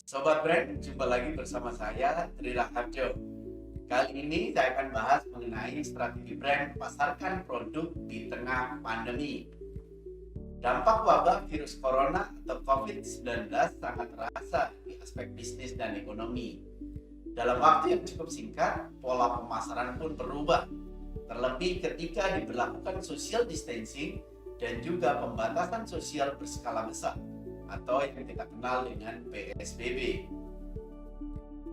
Sobat Brand, jumpa lagi bersama saya, Tri Raharjo. Kali ini saya akan bahas mengenai strategi brand pasarkan produk di tengah pandemi. Dampak wabah virus corona atau COVID-19 sangat terasa di aspek bisnis dan ekonomi. Dalam waktu yang cukup singkat, pola pemasaran pun berubah. Terlebih ketika diberlakukan social distancing dan juga pembatasan sosial berskala besar atau yang kita kenal dengan PSBB.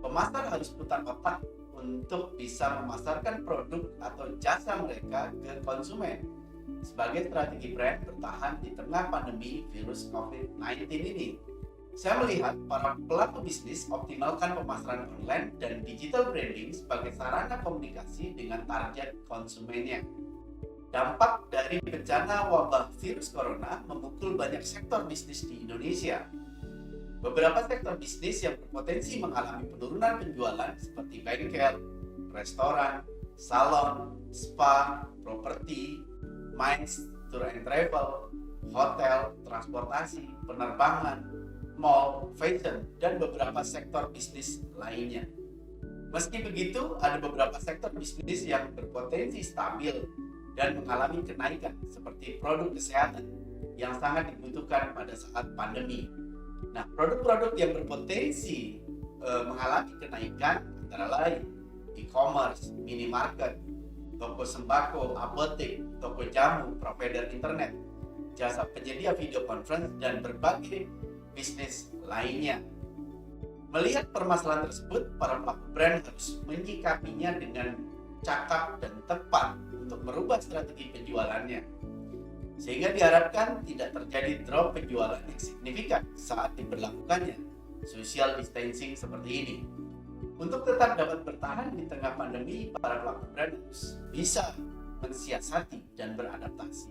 Pemasar harus putar otak untuk bisa memasarkan produk atau jasa mereka ke konsumen sebagai strategi brand bertahan di tengah pandemi virus COVID-19 ini. Saya melihat para pelaku bisnis optimalkan pemasaran online dan digital branding sebagai sarana komunikasi dengan target konsumennya. Dampak dari bencana wabah virus corona memukul banyak sektor bisnis di Indonesia. Beberapa sektor bisnis yang berpotensi mengalami penurunan penjualan seperti bengkel, restoran, salon, spa, properti, MICE, tour and travel, hotel, transportasi, penerbangan, mall, fashion, dan beberapa sektor bisnis lainnya. Meski begitu, ada beberapa sektor bisnis yang berpotensi stabil dan mengalami kenaikan seperti produk kesehatan yang sangat dibutuhkan pada saat pandemi. Nah, produk-produk yang berpotensi mengalami kenaikan antara lain e-commerce, minimarket, toko sembako, apotek, toko jamu, provider internet, jasa penyedia video conference, dan berbagai bisnis lainnya. Melihat permasalahan tersebut, para pelaku brand harus menyikapinya dengan cakap dan tepat untuk merubah strategi penjualannya, sehingga diharapkan tidak terjadi drop penjualan yang signifikan saat diberlakukannya social distancing seperti ini. Untuk tetap dapat bertahan di tengah pandemi, para pelaku brand harus bisa mensiasati dan beradaptasi.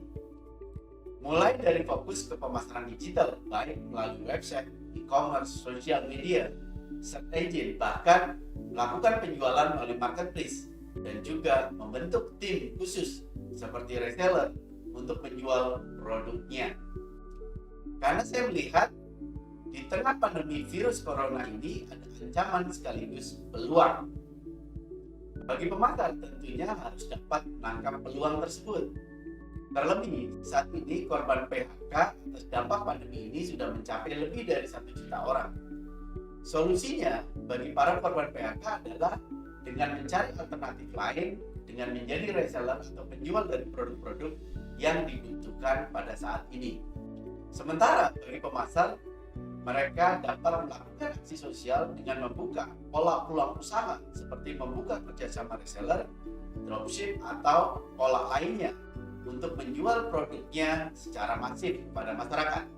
Mulai dari fokus ke pemasaran digital, baik melalui website, e-commerce, social media, search engine, bahkan melakukan penjualan melalui marketplace, dan juga membentuk tim khusus seperti reseller untuk menjual produknya. Karena saya melihat di tengah pandemi virus corona ini ada ancaman sekaligus peluang. Bagi pemasar tentunya harus dapat menangkap peluang tersebut. Terlebih saat ini korban PHK atas dampak pandemi ini sudah mencapai lebih dari 1 juta orang. Solusinya bagi para korban PHK adalah dengan mencari alternatif lain dengan menjadi reseller atau penjual dari produk-produk yang dibutuhkan pada saat ini. Sementara bagi pemasar, mereka dapat melakukan aksi sosial dengan membuka pola peluang usaha seperti membuka kerjasama reseller, dropship, atau pola lainnya untuk menjual produknya secara masif kepada masyarakat.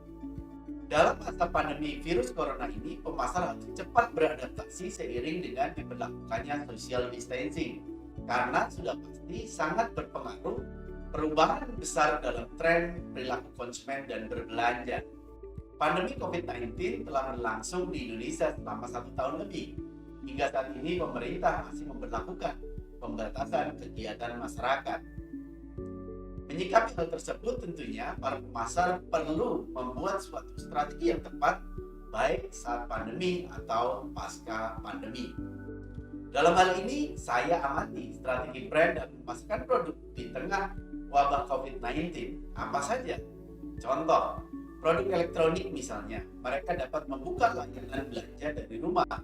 Dalam masa pandemi virus corona ini, pemasar harus cepat beradaptasi seiring dengan diberlakukannya social distancing, karena sudah pasti sangat berpengaruh perubahan besar dalam tren perilaku konsumen dan berbelanja. Pandemi COVID-19 telah berlangsung di Indonesia selama 1 tahun lebih. Hingga saat ini pemerintah masih memberlakukan pembatasan kegiatan masyarakat. Menyikapi hal tersebut, tentunya para pemasar perlu membuat suatu strategi yang tepat baik saat pandemi atau pasca pandemi. Dalam hal ini, saya amati strategi brand dan memasarkan produk di tengah wabah COVID-19 apa saja. Contoh, produk elektronik misalnya, mereka dapat membuka layanan belanja dari rumah.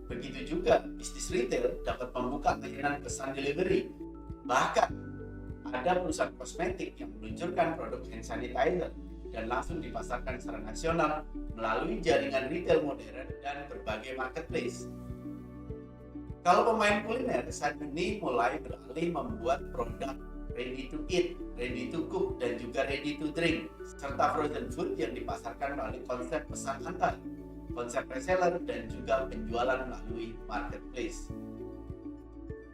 Begitu juga bisnis retail dapat membuka layanan pesan delivery. Bahkan ada perusahaan kosmetik yang meluncurkan produk hand sanitizer dan langsung dipasarkan secara nasional melalui jaringan retail modern dan berbagai marketplace. Kalau pemain kuliner saat ini mulai beralih membuat produk ready to eat, ready to cook, dan juga ready to drink, serta frozen food yang dipasarkan melalui konsep pesan antar, konsep reseller, dan juga penjualan melalui marketplace.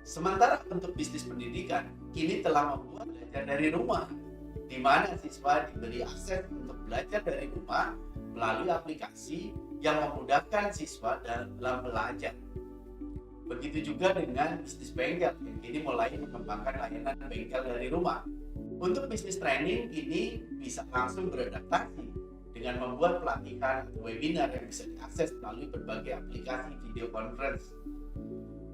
Sementara untuk bisnis pendidikan, kini telah membuat belajar dari rumah, di mana siswa diberi akses untuk belajar dari rumah melalui aplikasi yang memudahkan siswa dalam belajar. Begitu juga dengan bisnis bengkel yang kini mulai mengembangkan layanan bengkel dari rumah. Untuk bisnis training ini bisa langsung beradaptasi dengan membuat pelatihan atau webinar yang bisa diakses melalui berbagai aplikasi video conference.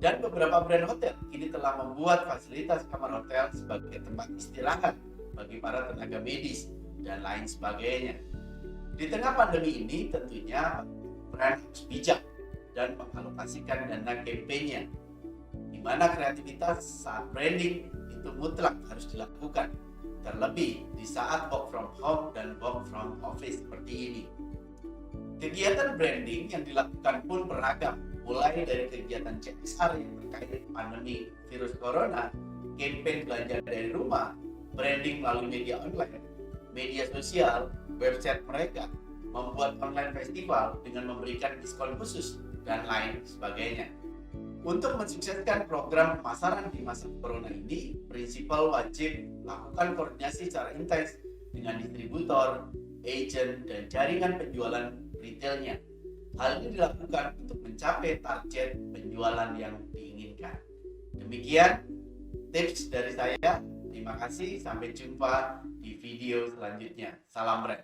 Dan beberapa brand hotel kini telah membuat fasilitas kamar hotel sebagai tempat istirahat bagi para tenaga medis dan lain sebagainya. Di tengah pandemi ini tentunya brand harus bijak dan mengalokasikan dana kampanye, di mana kreativitas saat branding itu mutlak harus dilakukan, terlebih di saat work from home dan work from office seperti ini. Kegiatan branding yang dilakukan pun beragam, mulai dari kegiatan CSR yang terkait pandemi virus corona, campaign belanja dari rumah, branding melalui media online, media sosial, website mereka, membuat online festival dengan memberikan diskon khusus, dan lain sebagainya. Untuk mensukseskan program pemasaran di masa corona ini, prinsipal wajib lakukan koordinasi secara intens dengan distributor, agent, dan jaringan penjualan retailnya. Hal ini dilakukan untuk mencapai target penjualan yang diinginkan. Demikian tips dari saya. Terima kasih. Sampai jumpa di video selanjutnya. Salam brand.